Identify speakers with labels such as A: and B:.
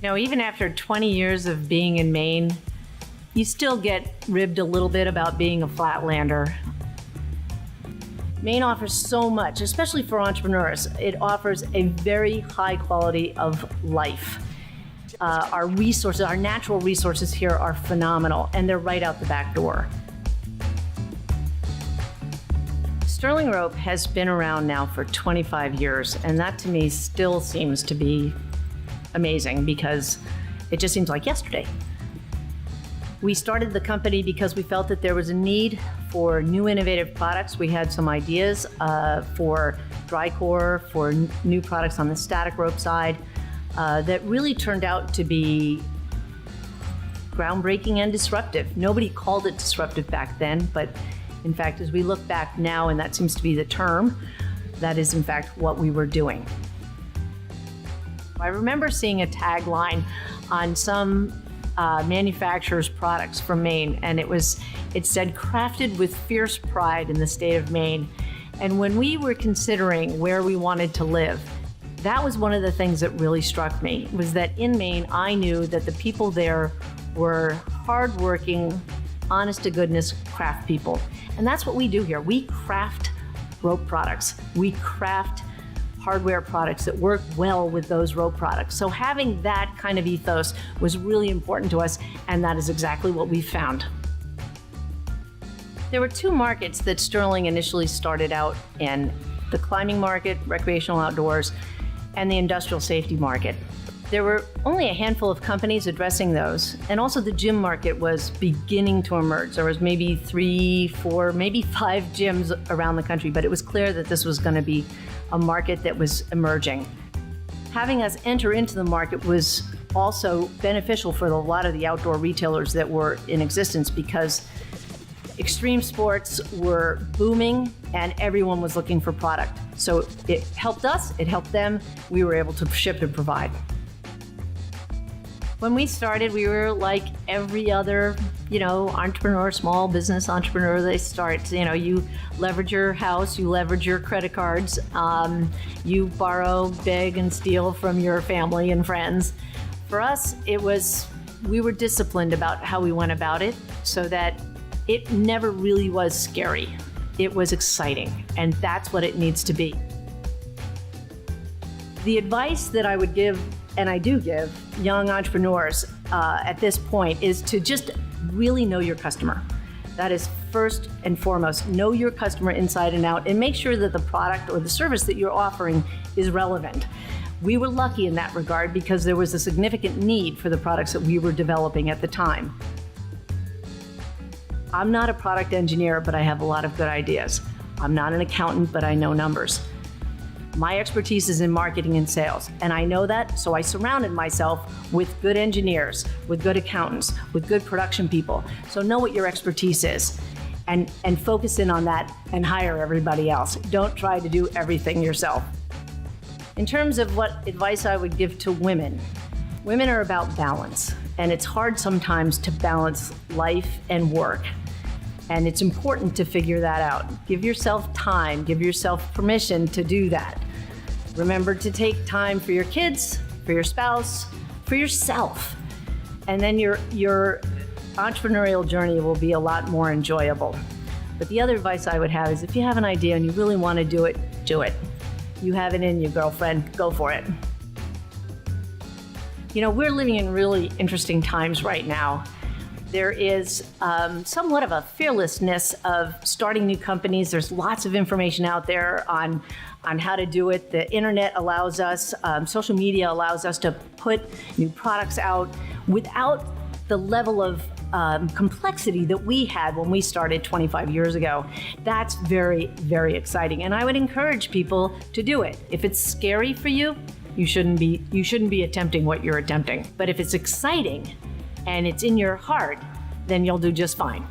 A: Even after 20 years of being in Maine, you still get ribbed a little bit about being a flatlander. Maine offers so much, especially for entrepreneurs. It offers a very high quality of life. Our resources, our natural resources here are phenomenal, and they're right out the back door. Sterling rope has been around now for 25 years, and that to me still seems to be amazing because it just seems like yesterday. We started the company because we felt that there was a need for new innovative products. We had some ideas for dry core, for new products on the static rope side that really turned out to be groundbreaking and disruptive. Nobody called it disruptive back then, but in fact, as we look back now, and that seems to be the term, that is in fact what we were doing. I remember seeing a tagline on some manufacturer's products from Maine, and it said, "Crafted with fierce pride in the state of Maine." And when we were considering where we wanted to live, that was one of the things that really struck me, was that in Maine, I knew that the people there were hardworking, honest to goodness craft people. And that's what we do here. We craft rope products. We craft hardware products that work well with those rope products. So having that kind of ethos was really important to us, and that is exactly what we found. There were two markets that Sterling initially started out in: the climbing market, recreational outdoors, and the industrial safety market. There were only a handful of companies addressing those, and also the gym market was beginning to emerge. There was maybe 3, 4, maybe 5 gyms around the country, but it was clear that this was going to be a market that was emerging. Having us enter into the market was also beneficial for a lot of the outdoor retailers that were in existence, because extreme sports were booming and everyone was looking for product. So it helped us, it helped them. We were able to ship and provide. When we started, we were like every other, entrepreneur, small business entrepreneur. They start, you leverage your house, you leverage your credit cards, you borrow, beg, and steal from your family and friends. For us, we were disciplined about how we went about it, so that it never really was scary. It was exciting, and that's what it needs to be. The advice that I would give, and I do give, young entrepreneurs at this point, is to just really know your customer. That is first and foremost. Know your customer inside and out, and make sure that the product or the service that you're offering is relevant. We were lucky in that regard because there was a significant need for the products that we were developing at the time. I'm not a product engineer, but I have a lot of good ideas. I'm not an accountant, but I know numbers. My expertise is in marketing and sales, and I know that, so I surrounded myself with good engineers, with good accountants, with good production people. So know what your expertise is, and focus in on that and hire everybody else. Don't try to do everything yourself. In terms of what advice I would give to women, women are about balance, and it's hard sometimes to balance life and work. And it's important to figure that out. Give yourself time, give yourself permission to do that. Remember to take time for your kids, for your spouse, for yourself. And then your entrepreneurial journey will be a lot more enjoyable. But the other advice I would have is, if you have an idea and you really want to do it, do it. You have it in you, girlfriend, go for it. We're living in really interesting times right now. There is somewhat of a fearlessness of starting new companies. There's lots of information out there on how to do it. The internet allows us, social media allows us to put new products out without the level of complexity that we had when we started 25 years ago. That's very, very exciting. And I would encourage people to do it. If it's scary for you, you shouldn't be attempting what you're attempting. But if it's exciting and it's in your heart, then you'll do just fine.